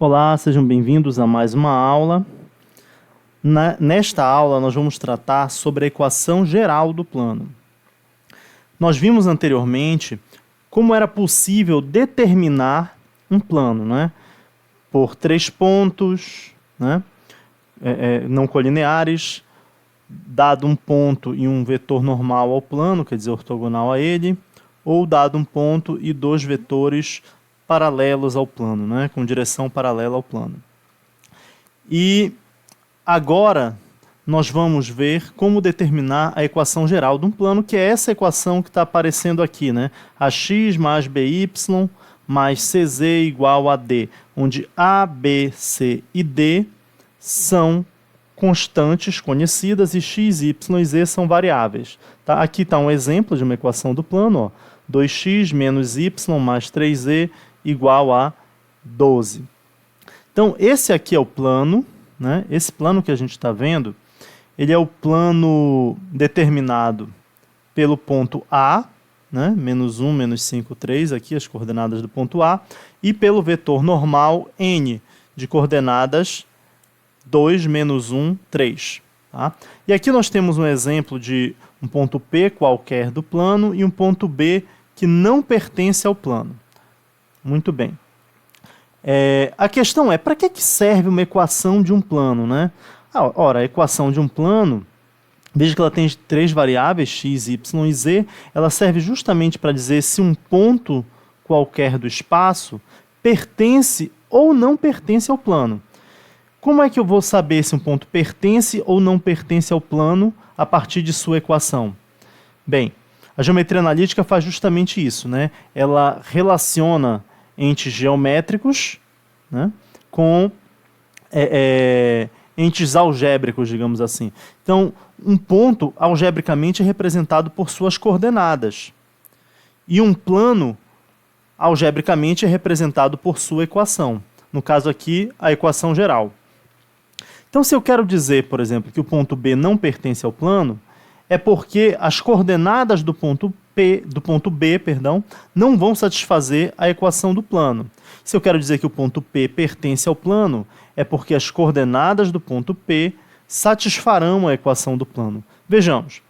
Olá, sejam bem-vindos a mais uma aula. Nesta aula, nós vamos tratar sobre a equação geral do plano. Nós vimos anteriormente como era possível determinar um plano, né? Por 3 pontos, né? Não colineares, dado um ponto e um vetor normal ao plano, quer dizer, ortogonal a ele, ou dado um ponto e 2 vetores paralelos ao plano, né? Com direção paralela ao plano. E agora nós vamos ver como determinar a equação geral de um plano, que é essa equação que está aparecendo aqui, né? AX mais BY mais CZ igual a D, onde A, B, C e D são constantes conhecidas e x, y e z são variáveis. Tá? Aqui está um exemplo de uma equação do plano, ó, 2x menos y mais 3z igual a 12. Então, esse aqui é o plano, né? Esse plano que a gente está vendo, ele é o plano determinado pelo ponto A, né? Menos 1, menos 5, 3, aqui as coordenadas do ponto A, e pelo vetor normal n, de coordenadas 2, menos 1, 3. Tá? E aqui nós temos um exemplo de um ponto P qualquer do plano e um ponto B que não pertence ao plano. Muito bem. A questão é, para que serve uma equação de um plano, né? Ora, a equação de um plano, veja que ela tem 3 variáveis, x, y e z, ela serve justamente para dizer se um ponto qualquer do espaço pertence ou não pertence ao plano. Como é que eu vou saber se um ponto pertence ou não pertence ao plano a partir de sua equação? Bem, a geometria analítica faz justamente isso, né? Ela relaciona entes geométricos, né, com entes algébricos, digamos assim. Então, um ponto algebricamente é representado por suas coordenadas. E um plano algebricamente é representado por sua equação. No caso aqui, a equação geral. Então, se eu quero dizer, por exemplo, que o ponto B não pertence ao plano, é porque as coordenadas do ponto B, não vão satisfazer a equação do plano. Se eu quero dizer que o ponto P pertence ao plano, é porque as coordenadas do ponto P satisfarão a equação do plano. Vejamos.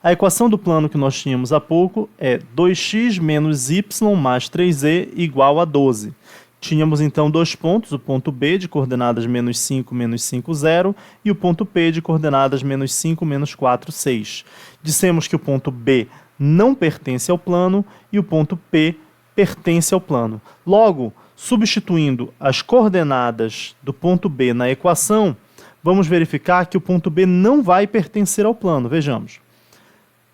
A equação do plano que nós tínhamos há pouco é 2x menos y mais 3z igual a 12. Tínhamos então 2 pontos, o ponto B de coordenadas menos 5, menos 5, 0 e o ponto P de coordenadas menos 5, menos 4, 6. Dissemos que o ponto B não pertence ao plano e o ponto P pertence ao plano. Logo, substituindo as coordenadas do ponto B na equação, vamos verificar que o ponto B não vai pertencer ao plano. Vejamos.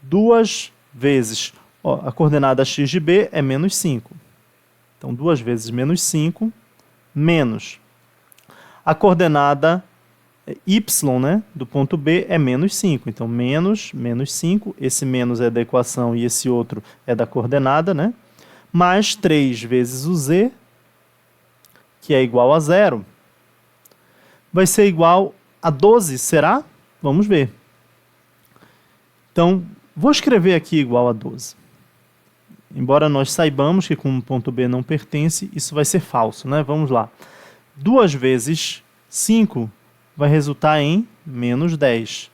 2 vezes a coordenada x de B é menos 5. Então, 2 vezes menos 5, menos a coordenada y, né, do ponto B é menos 5. Então, menos 5, esse menos é da equação e esse outro é da coordenada, né? Mais 3 vezes o z, que é igual a 0, vai ser igual a 12, será? Vamos ver. Então, vou escrever aqui igual a 12. Embora nós saibamos que como o ponto B não pertence, isso vai ser falso, né? Vamos lá. 2 vezes 5 vai resultar em menos 10.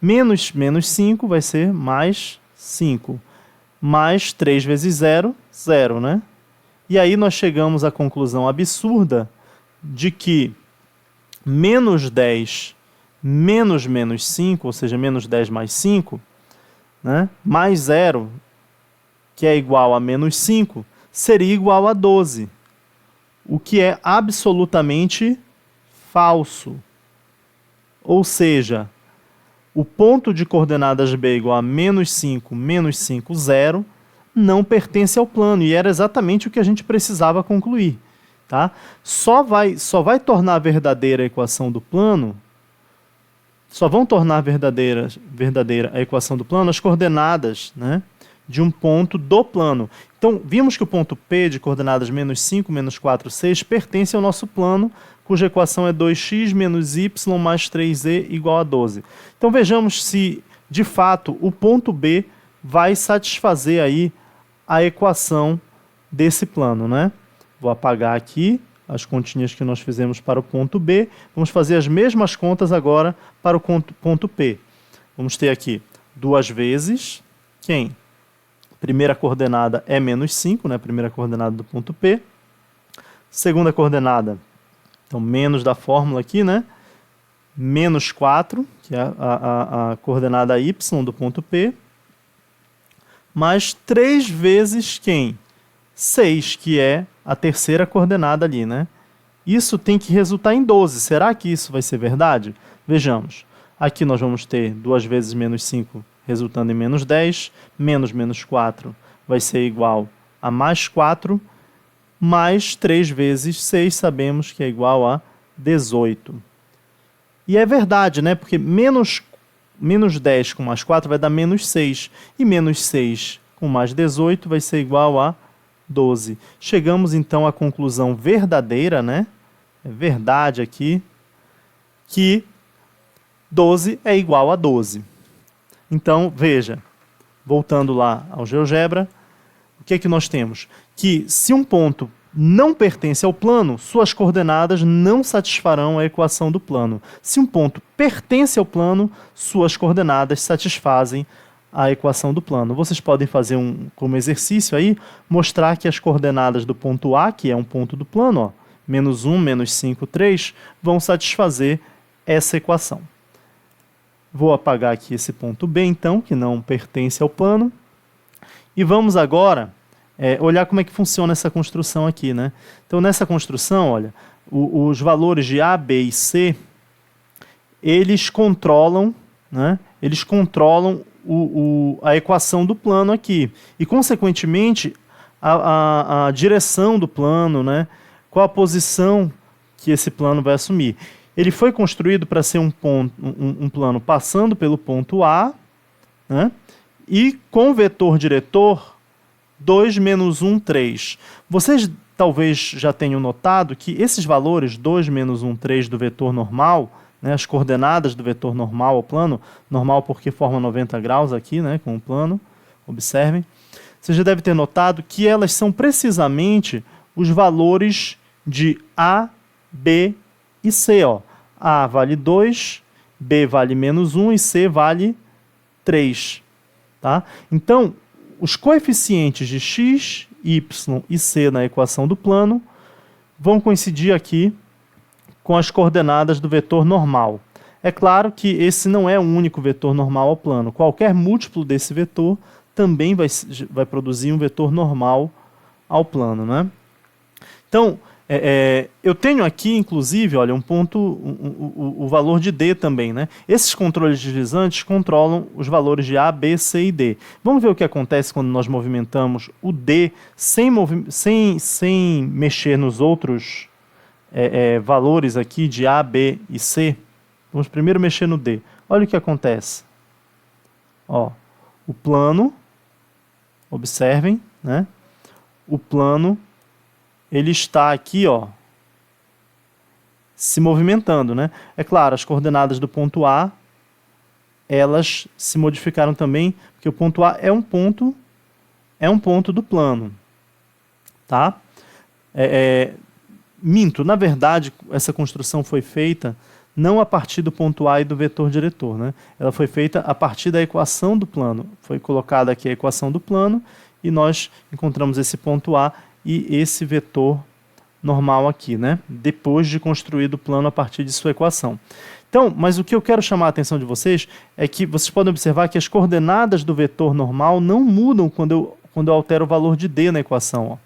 Menos 5 vai ser mais 5. Mais 3 vezes 0, 0, né? E aí nós chegamos à conclusão absurda de que menos 10 menos menos 5, ou seja, menos 10 mais 5, né? Mais 0, que é igual a menos 5, seria igual a 12, o que é absolutamente falso. Ou seja, o ponto de coordenadas B igual a menos 5, 0, não pertence ao plano, e era exatamente o que a gente precisava concluir. Tá? Só vai tornar verdadeira a equação do plano, só vão tornar verdadeira a equação do plano as coordenadas, né, de um ponto do plano. Então, vimos que o ponto P de coordenadas menos 5, menos 4, 6 pertence ao nosso plano, cuja equação é 2x menos y mais 3z igual a 12. Então, vejamos se, de fato, o ponto B vai satisfazer aí a equação desse plano, né? Vou apagar aqui as continhas que nós fizemos para o ponto B. Vamos fazer as mesmas contas agora para o ponto P. Vamos ter aqui 2 vezes quem? Primeira coordenada é menos 5, né? Primeira coordenada do ponto P. Segunda coordenada, então menos da fórmula aqui, né? Menos 4, que é a coordenada y do ponto P. Mais 3 vezes quem? 6, que é a terceira coordenada ali, né? Isso tem que resultar em 12. Será que isso vai ser verdade? Vejamos. Aqui nós vamos ter 2 vezes menos 5 resultando em menos 10. Menos 4 vai ser igual a mais 4. Mais 3 vezes 6 sabemos que é igual a 18. E é verdade, né? Porque menos 10 com mais 4 vai dar menos 6. E menos 6 com mais 18 vai ser igual a 12. Chegamos então à conclusão verdadeira, né? É verdade aqui, que 12 é igual a 12. Então, veja, voltando lá ao GeoGebra, o que é que nós temos? Que se um ponto não pertence ao plano, suas coordenadas não satisfarão a equação do plano. Se um ponto pertence ao plano, suas coordenadas satisfazem a equação do plano. Vocês podem fazer como exercício aí, mostrar que as coordenadas do ponto A, que é um ponto do plano, ó, menos 1, menos 5, 3, vão satisfazer essa equação. Vou apagar aqui esse ponto B, então, que não pertence ao plano. E vamos agora olhar como é que funciona essa construção aqui, né? Então, nessa construção, olha, os valores de A, B e C, eles controlam, né? Eles controlam a equação do plano aqui. E, consequentemente, a direção do plano, né? Qual a posição que esse plano vai assumir. Ele foi construído para ser um plano passando pelo ponto A, né? E com o vetor diretor 2, menos 1, 3. Vocês talvez já tenham notado que esses valores 2, menos 1, 3 do vetor normal, né, as coordenadas do vetor normal ao plano, normal porque forma 90 graus aqui, né, com o plano, observem. Você já deve ter notado que elas são precisamente os valores de A, B e C. Ó. A vale 2, B vale menos 1 e C vale 3. Tá? Então, os coeficientes de x, y e c na equação do plano vão coincidir aqui com as coordenadas do vetor normal. É claro que esse não é o único vetor normal ao plano. Qualquer múltiplo desse vetor também vai produzir um vetor normal ao plano, né? Então, eu tenho aqui, inclusive, olha, o valor de D também, né? Esses controles deslizantes controlam os valores de A, B, C e D. Vamos ver o que acontece quando nós movimentamos o D sem mexer nos outros valores aqui de A, B e C. Vamos primeiro mexer no D. Olha o que acontece. Ó, o plano, observem, né? O plano, ele está aqui, ó, se movimentando, né? É claro, as coordenadas do ponto A, elas se modificaram também, porque o ponto A é um ponto do plano, tá? Minto, na verdade, essa construção foi feita não a partir do ponto A e do vetor diretor, né? Ela foi feita a partir da equação do plano. Foi colocada aqui a equação do plano e nós encontramos esse ponto A e esse vetor normal aqui, né? Depois de construído o plano a partir de sua equação. Então, mas o que eu quero chamar a atenção de vocês é que vocês podem observar que as coordenadas do vetor normal não mudam quando eu altero o valor de D na equação. Ó.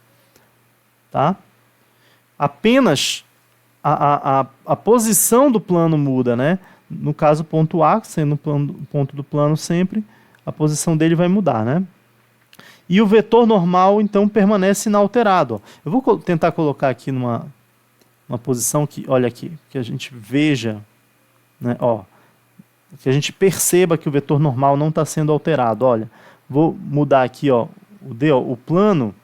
Tá? Apenas a posição do plano muda, né? No caso, o ponto A, sendo o ponto do plano sempre, a posição dele vai mudar, né? E o vetor normal, então, permanece inalterado. Ó. Eu vou tentar colocar aqui numa posição que, olha aqui, que a gente veja, né, ó, que a gente perceba que o vetor normal não está sendo alterado. Olha, vou mudar aqui, ó, o D, ó, o plano,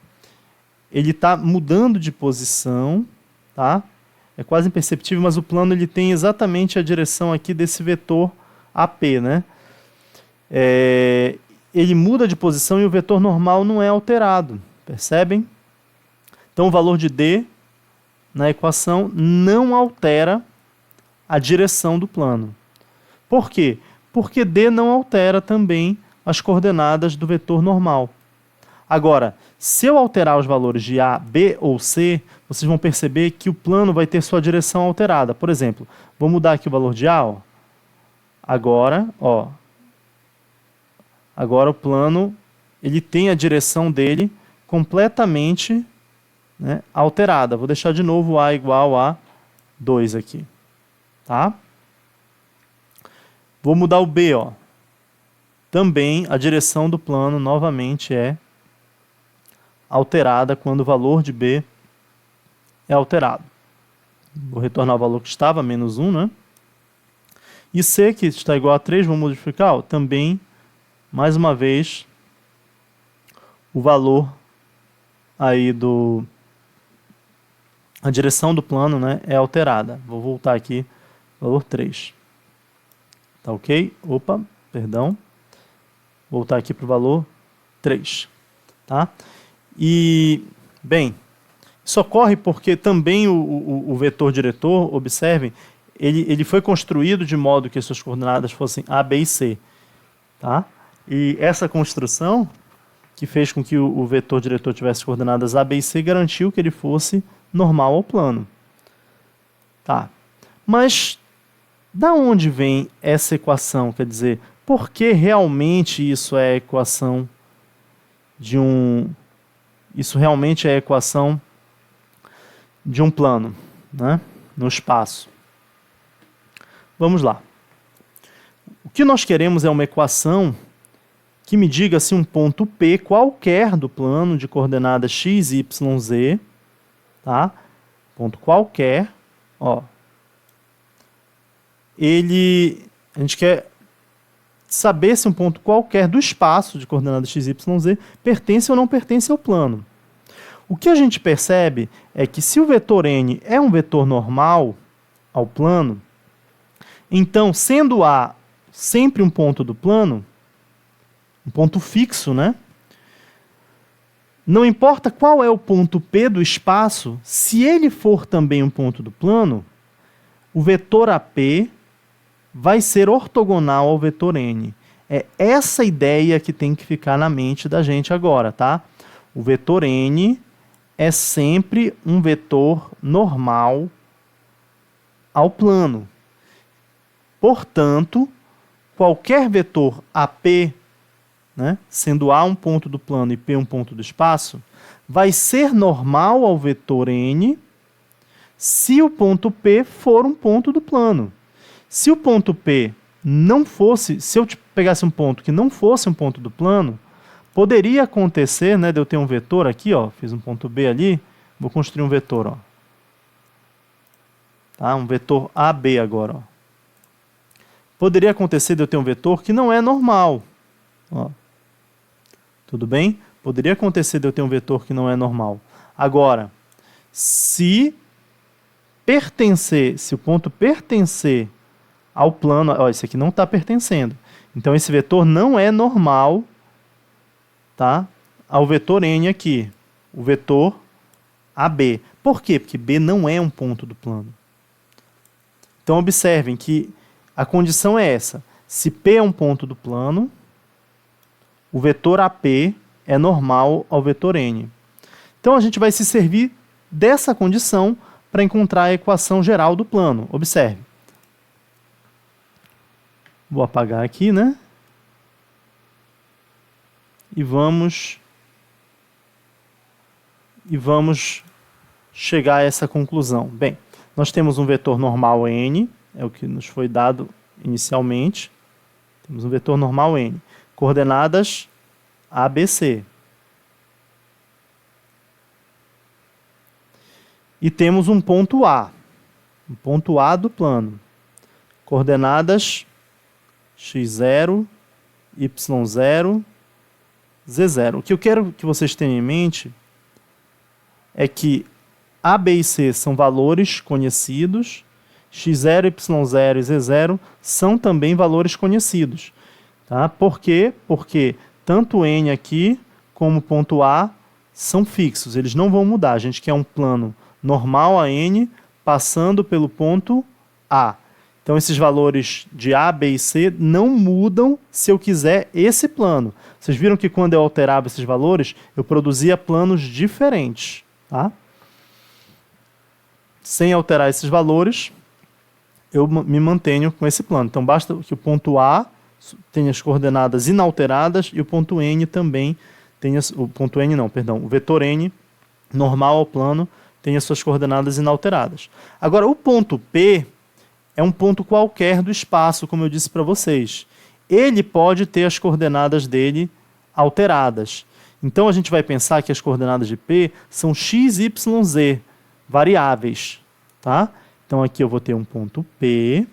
ele está mudando de posição, tá? É quase imperceptível, mas o plano ele tem exatamente a direção aqui desse vetor AP, né? Ele muda de posição e o vetor normal não é alterado, percebem? Então o valor de D na equação não altera a direção do plano. Por quê? Porque D não altera também as coordenadas do vetor normal. Agora, se eu alterar os valores de A, B ou C, vocês vão perceber que o plano vai ter sua direção alterada. Por exemplo, vou mudar aqui o valor de A. Agora o plano ele tem a direção dele completamente, né, alterada. Vou deixar de novo A igual a 2 aqui. Tá? Vou mudar o B. Também a direção do plano novamente é alterada quando o valor de B é alterado. Vou retornar o valor que estava, menos 1, né? E C, que está igual a 3, vou modificar, também, mais uma vez, o valor aí a direção do plano, né, é alterada. Vou voltar aqui, valor 3. Tá ok? Opa, perdão. Voltar aqui para o valor 3. Tá? E, bem, isso ocorre porque também o vetor diretor, observem, ele foi construído de modo que as suas coordenadas fossem A, B e C. Tá? E essa construção, que fez com que o vetor diretor tivesse coordenadas A, B e C, garantiu que ele fosse normal ao plano. Tá? Mas, da onde vem essa equação? Quer dizer, por que realmente isso é a equação de Isso realmente é a equação de um plano, né, no espaço? Vamos lá. O que nós queremos é uma equação que me diga se um ponto P qualquer do plano de coordenadas x, y, z, tá? Ponto qualquer, a gente quer saber se um ponto qualquer do espaço de coordenadas x, y, z pertence ou não pertence ao plano. O que a gente percebe é que se o vetor n é um vetor normal ao plano, então, sendo A sempre um ponto do plano, um ponto fixo, né? Não importa qual é o ponto P do espaço, se ele for também um ponto do plano, o vetor AP vai ser ortogonal ao vetor N. É essa ideia que tem que ficar na mente da gente agora, tá? O vetor N é sempre um vetor normal ao plano. Portanto, qualquer vetor AP, né, sendo A um ponto do plano e P um ponto do espaço, vai ser normal ao vetor N se o ponto P for um ponto do plano. Se o ponto P não fosse, se eu pegasse um ponto que não fosse um ponto do plano, poderia acontecer, né, de eu ter um vetor aqui, fiz um ponto B ali, vou construir um vetor, tá, um vetor AB agora, Poderia acontecer de eu ter um vetor que não é normal. Tudo bem? Poderia acontecer de eu ter um vetor que não é normal. Agora, se o ponto pertencer ao plano, esse aqui não está pertencendo. Então, esse vetor não é normal, tá, ao vetor N aqui, o vetor AB. Por quê? Porque B não é um ponto do plano. Então, observem que a condição é essa. Se P é um ponto do plano, o vetor AP é normal ao vetor N. Então, a gente vai se servir dessa condição para encontrar a equação geral do plano. Observe. Vou apagar aqui, né? E vamos chegar a essa conclusão. Bem, nós temos um vetor normal N, é o que nos foi dado inicialmente. Temos um vetor normal N. Coordenadas ABC. E temos um ponto A do plano. Coordenadas x0, y0, z0. O que eu quero que vocês tenham em mente é que A, B e C são valores conhecidos, x0, y0 e z0 são também valores conhecidos. Tá? Por quê? Porque tanto N aqui como ponto A são fixos, eles não vão mudar. A gente quer um plano normal a N, passando pelo ponto A. Então, esses valores de A, B e C não mudam se eu quiser esse plano. Vocês viram que quando eu alterava esses valores, eu produzia planos diferentes. Tá? Sem alterar esses valores, eu me mantenho com esse plano. Então, basta que o ponto A tenha as coordenadas inalteradas e o ponto N também tenha... O ponto N não, perdão. O vetor N, normal ao plano, tenha suas coordenadas inalteradas. Agora, o ponto P é um ponto qualquer do espaço, como eu disse para vocês. Ele pode ter as coordenadas dele alteradas. Então, a gente vai pensar que as coordenadas de P são x, y, z, variáveis. Tá? Então, aqui eu vou ter um ponto P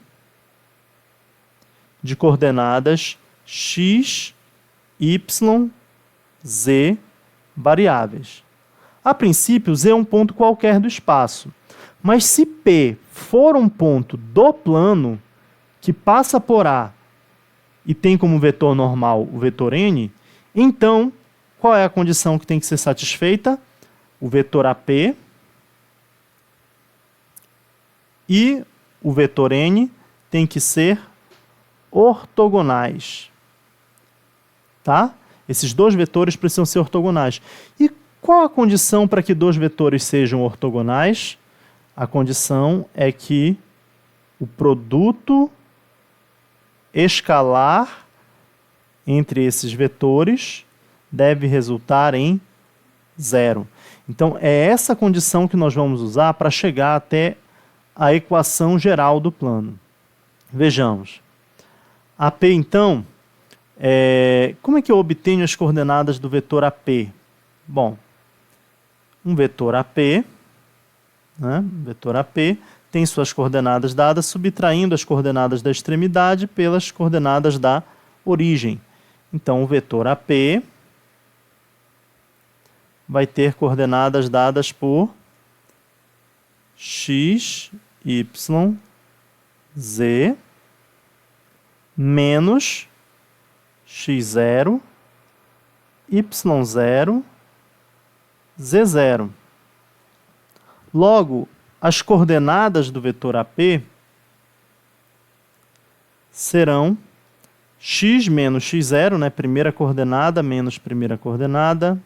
de coordenadas x, y, z, variáveis. A princípio, z é um ponto qualquer do espaço. Mas se P for um ponto do plano que passa por A e tem como vetor normal o vetor N, então, qual é a condição que tem que ser satisfeita? O vetor AP e o vetor N tem que ser ortogonais. Tá? Esses dois vetores precisam ser ortogonais. E qual a condição para que dois vetores sejam ortogonais? A condição é que o produto escalar entre esses vetores deve resultar em zero. Então, é essa condição que nós vamos usar para chegar até a equação geral do plano. Vejamos. AP, então, como é que eu obtenho as coordenadas do vetor AP? Bom, um vetor AP... vetor AP tem suas coordenadas dadas subtraindo as coordenadas da extremidade pelas coordenadas da origem. Então, o vetor AP vai ter coordenadas dadas por x, y, z menos x0, y0, z0. Logo, as coordenadas do vetor AP serão x menos x0, primeira coordenada menos primeira coordenada,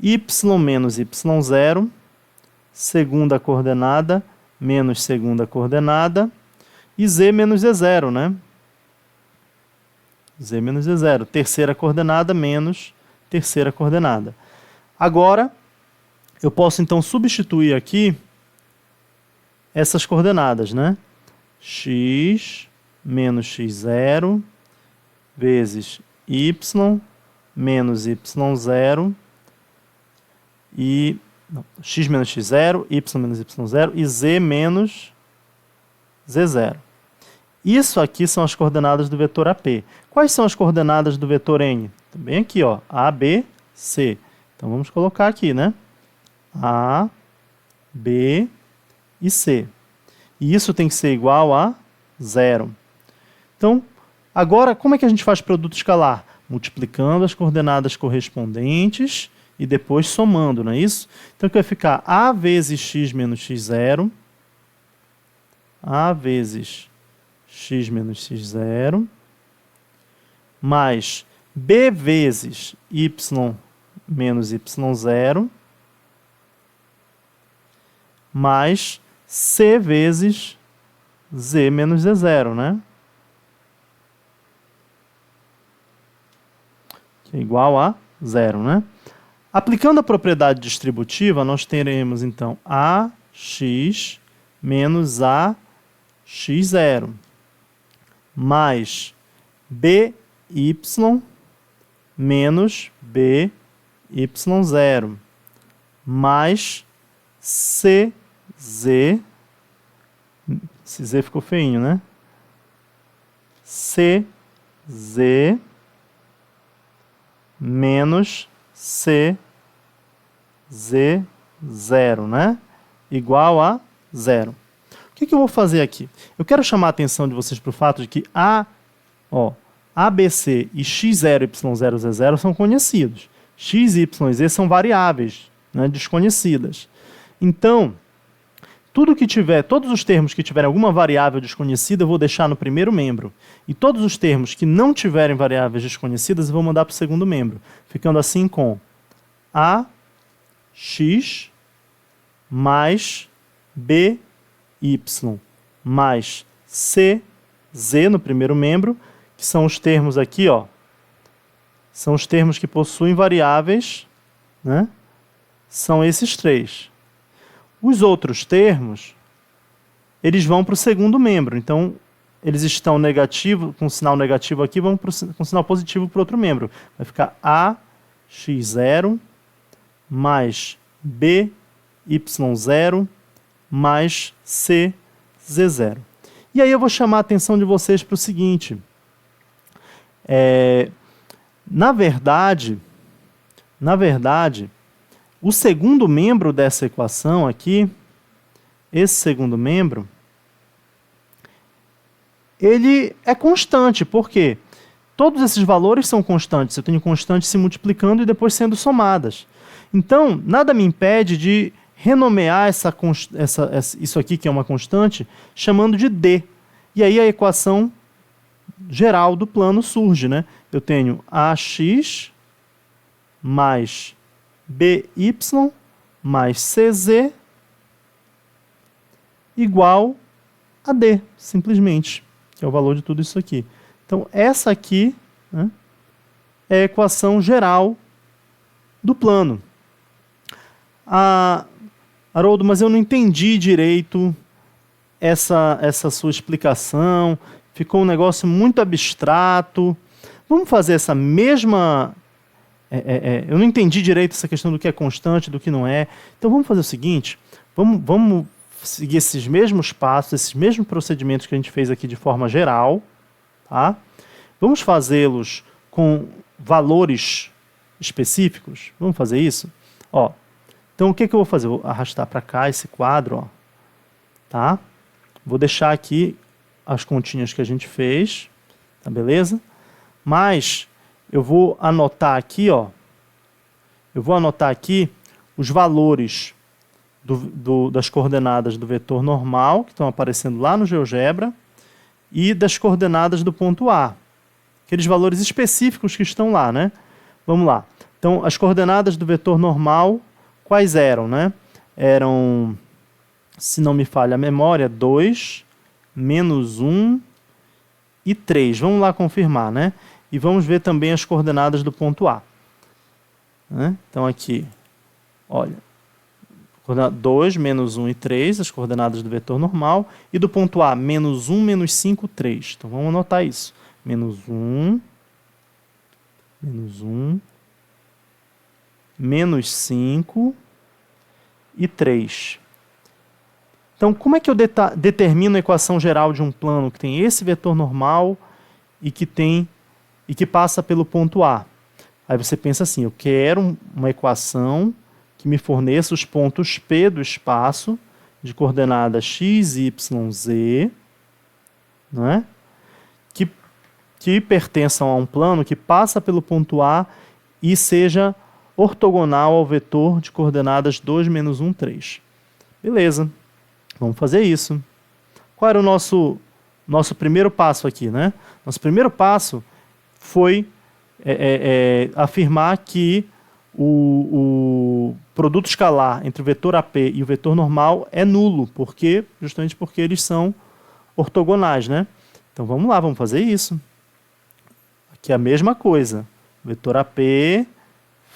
y menos y0, segunda coordenada menos segunda coordenada, e z menos z0, z menos z0, terceira coordenada menos terceira coordenada. Agora, eu posso, então, substituir aqui essas coordenadas, x menos x0 vezes y menos y0 e... Não, x menos x0, y menos y0 e z menos z0. Isso aqui são as coordenadas do vetor AP. Quais são as coordenadas do vetor N? Também aqui, ó, A, B, C. Então, vamos colocar aqui, A, B e C. E isso tem que ser igual a 0. Então, agora, como é que a gente faz produto escalar? Multiplicando as coordenadas correspondentes e depois somando, não é isso? Então, aqui vai ficar A vezes x menos x0, A vezes x menos x0, mais B vezes y menos y0, mais C vezes Z menos Z0, Que é igual a 0, Aplicando a propriedade distributiva, nós teremos, então, AX menos AX0, mais BY menos BY0, mais CZ, esse Z ficou feinho, CZ menos CZ0, igual a 0. O que eu vou fazer aqui? Eu quero chamar a atenção de vocês para o fato de que ABC e x0, y0, z0 são conhecidos. X, y e z são variáveis, desconhecidas. Então, todos os termos que tiverem alguma variável desconhecida, eu vou deixar no primeiro membro. E todos os termos que não tiverem variáveis desconhecidas, eu vou mandar para o segundo membro. Ficando assim com AX mais BY mais CZ no primeiro membro, que são os termos aqui, ó. São os termos que possuem variáveis, né? São esses três. Os outros termos, eles vão para o segundo membro. Então, eles estão negativo, com sinal negativo aqui, vão com sinal positivo para o outro membro. Vai ficar AX0 mais BY0 mais CZ0. E aí eu vou chamar a atenção de vocês para o seguinte. Na verdade, o segundo membro dessa equação aqui, esse segundo membro, ele é constante. Por quê? Todos esses valores são constantes. Eu tenho constantes se multiplicando e depois sendo somadas. Então, nada me impede de renomear isso aqui, que é uma constante, chamando de D. E aí a equação geral do plano surge, né? Eu tenho AX mais BY mais CZ igual a D, simplesmente, que é o valor de tudo isso aqui. Então, essa aqui, né, é a equação geral do plano. Haroldo, mas eu não entendi direito essa sua explicação, ficou um negócio muito abstrato. Vamos fazer essa mesma... eu não entendi direito essa questão do que é constante, do que não é. Então vamos fazer o seguinte, vamos seguir esses mesmos passos, esses mesmos procedimentos que a gente fez aqui de forma geral, tá? Vamos fazê-los com valores específicos. Vamos fazer isso? Ó, então o que eu vou fazer? Vou arrastar para cá esse quadro, ó, tá? Vou deixar aqui as continhas que a gente fez, tá beleza? Mas eu vou anotar aqui, ó, os valores das coordenadas do vetor normal, que estão aparecendo lá no GeoGebra, e das coordenadas do ponto A. Aqueles valores específicos que estão lá, né? Vamos lá. Então, as coordenadas do vetor normal, quais eram, né? Eram, se não me falha a memória, 2, menos 1 e 3. Vamos lá confirmar, né? E vamos ver também as coordenadas do ponto A. Né? Então, aqui, olha, 2, menos 1 e 3, as coordenadas do vetor normal. E do ponto A, menos 1, menos 5, 3. Então, vamos anotar isso. Menos 1, menos 5 e 3. Então, como é que eu determino a equação geral de um plano que tem esse vetor normal e que passa pelo ponto A? Aí você pensa assim, eu quero uma equação que me forneça os pontos P do espaço de coordenadas x, y, z, né? que pertençam a um plano que passa pelo ponto A e seja ortogonal ao vetor de coordenadas 2, menos 1, 3. Beleza, vamos fazer isso. Qual era o nosso primeiro passo aqui, né? Nosso primeiro passo foi afirmar que o produto escalar entre o vetor AP e o vetor normal é nulo, justamente porque eles são ortogonais, né? Então vamos lá, vamos fazer isso. Aqui é a mesma coisa. Vetor AP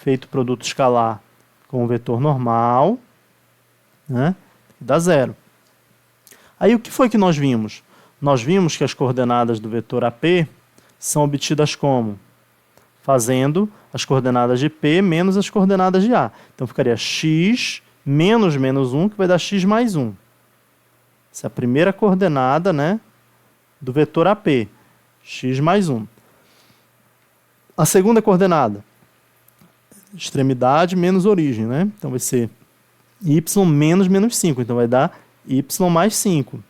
feito produto escalar com o vetor normal, né? Dá 0. Aí o que foi que nós vimos? Nós vimos que as coordenadas do vetor AP são obtidas como? Fazendo as coordenadas de P menos as coordenadas de A. Então ficaria x menos menos 1, que vai dar x mais 1. Essa é a primeira coordenada, né, do vetor AP. X mais 1. A segunda coordenada, extremidade menos origem, né? Então vai ser y menos menos 5. Então vai dar y mais 5.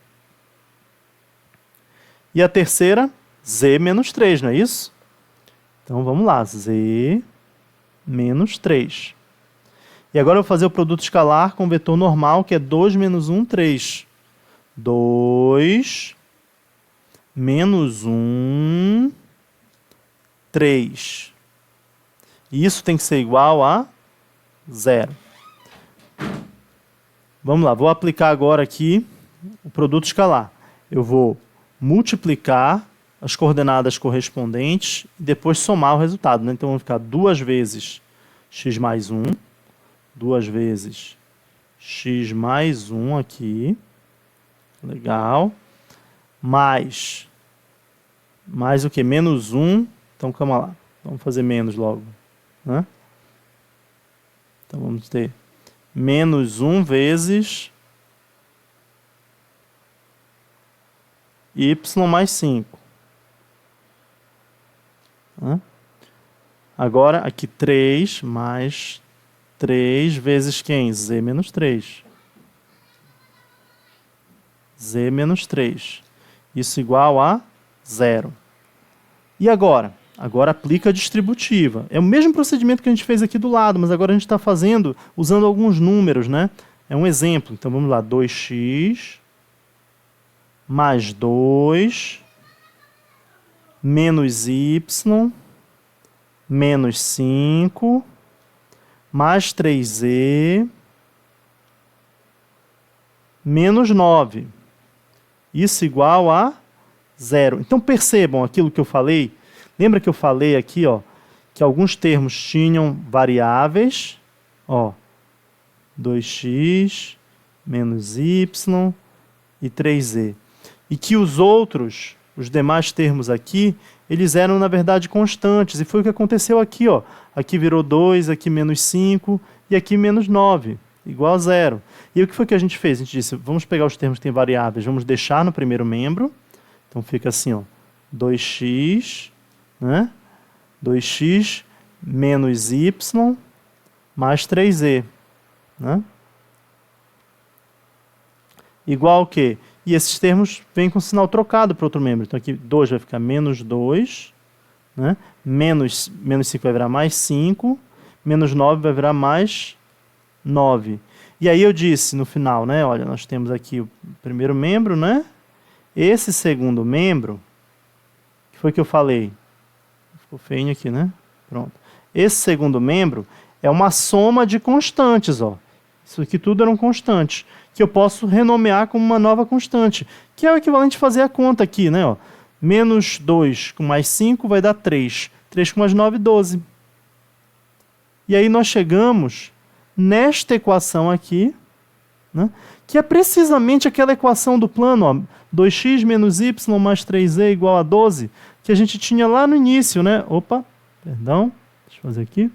E a terceira, z menos 3, não é isso? Então vamos lá, z menos 3. E agora eu vou fazer o produto escalar com o vetor normal, que é 2 menos 1, 3. 2 menos 1, 3. E isso tem que ser igual a 0. Vamos lá, vou aplicar agora aqui o produto escalar. Eu vou multiplicar as coordenadas correspondentes e depois somar o resultado, né? Então, vai ficar 2 vezes x mais 1, 2 vezes x mais 1 aqui, legal, mais o que? Menos 1, então calma lá, vamos fazer menos logo, né? Então, vamos ter menos 1 vezes y mais 5. Agora, aqui 3 mais 3 vezes quem? Z menos 3. Z menos 3. Isso igual a 0. E agora? Agora aplica a distributiva. É o mesmo procedimento que a gente fez aqui do lado, mas agora a gente está fazendo usando alguns números, né? É um exemplo. Então vamos lá, 2x mais 2 menos y menos 5 mais 3z menos 9. Isso igual a 0. Então percebam aquilo que eu falei. Lembra que eu falei aqui, ó, que alguns termos tinham variáveis, ó, 2x menos y e 3z. E que os outros, os demais termos aqui, eles eram, na verdade, constantes. E foi o que aconteceu aqui, ó. Aqui virou 2, aqui menos 5 e aqui menos 9, igual a 0. E o que foi que a gente fez? A gente disse, vamos pegar os termos que têm variáveis, vamos deixar no primeiro membro. Então fica assim, ó, 2x, né? 2x menos y mais 3z. Né? Igual ao quê? E esses termos vêm com sinal trocado para outro membro. Então aqui 2 vai ficar menos 2, né? menos 5 vai virar mais 5, menos 9 vai virar mais 9. E aí eu disse no final, né? Olha, nós temos aqui o primeiro membro, né? Esse segundo membro, que foi que eu falei? Ficou feinho aqui, né? Pronto. Esse segundo membro é uma soma de constantes, ó. Isso aqui tudo eram constantes, que eu posso renomear como uma nova constante, que é o equivalente a fazer a conta aqui, né? Ó. Menos 2 com mais 5 vai dar 3. 3 com mais 9, 12. E aí nós chegamos nesta equação aqui, né? Que é precisamente aquela equação do plano, ó, 2x menos y mais 3z igual a 12, que a gente tinha lá no início, né? Opa, perdão, deixa eu fazer aqui.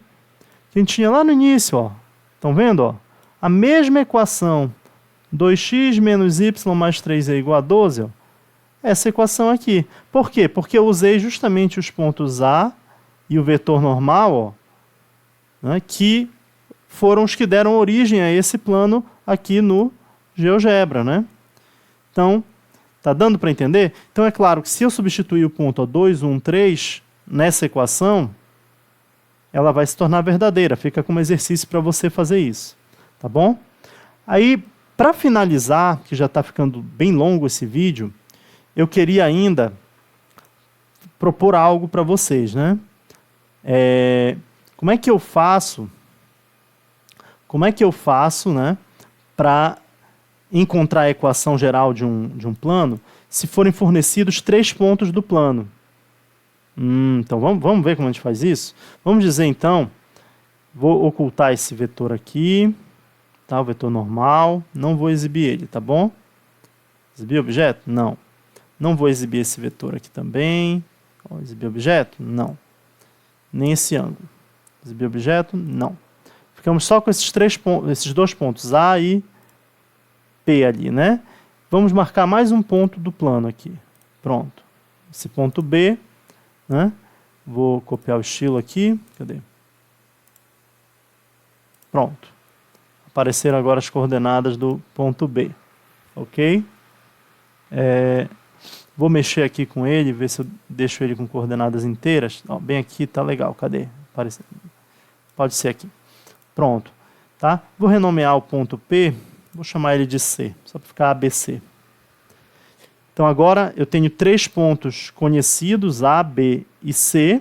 Que a gente tinha lá no início, ó. Estão vendo, ó? A mesma equação, 2x menos y mais 3z igual a 12, ó, essa equação aqui. Por quê? Porque eu usei justamente os pontos A e o vetor normal, ó, né, que foram os que deram origem a esse plano aqui no GeoGebra, né? Então, tá dando para entender? Então é claro que se eu substituir o ponto 2, 1, 3 nessa equação, ela vai se tornar verdadeira. Fica como exercício para você fazer isso. Tá bom? Aí, para finalizar, que já está ficando bem longo esse vídeo, eu queria ainda propor algo para vocês, né? Como é que eu faço, né, para encontrar a equação geral de um plano se forem fornecidos 3 pontos do plano? Então, vamos ver como a gente faz isso? Vamos dizer, então, vou ocultar esse vetor aqui, tá? O vetor normal, não vou exibir ele, tá bom? Exibir objeto? Não. Não vou exibir esse vetor aqui também. Ó, exibir objeto? Não. Nem esse ângulo. Exibir objeto? Não. Ficamos só com esses 2 pontos, A e P ali, né? Vamos marcar mais um ponto do plano aqui. Pronto. Esse ponto B, né? Vou copiar o estilo aqui. Cadê? Pronto. Apareceram agora as coordenadas do ponto B. Ok? Vou mexer aqui com ele, ver se eu deixo ele com coordenadas inteiras. Ó, bem aqui, tá legal. Cadê? Pode ser aqui. Pronto. Tá? Vou renomear o ponto P, vou chamar ele de C, só para ficar ABC. Então agora eu tenho 3 pontos conhecidos, A, B e C,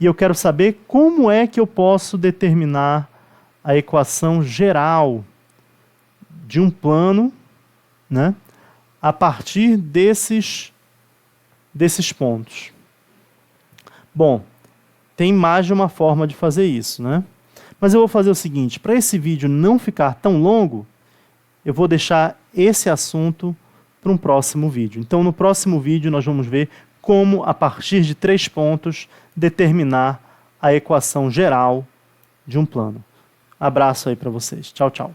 e eu quero saber como é que eu posso determinar a equação geral de um plano, né, a partir desses pontos. Bom, tem mais de uma forma de fazer isso, né? Mas eu vou fazer o seguinte, para esse vídeo não ficar tão longo, eu vou deixar esse assunto para um próximo vídeo. Então, no próximo vídeo, nós vamos ver como, a partir de 3 pontos, determinar a equação geral de um plano. Abraço aí para vocês. Tchau, tchau.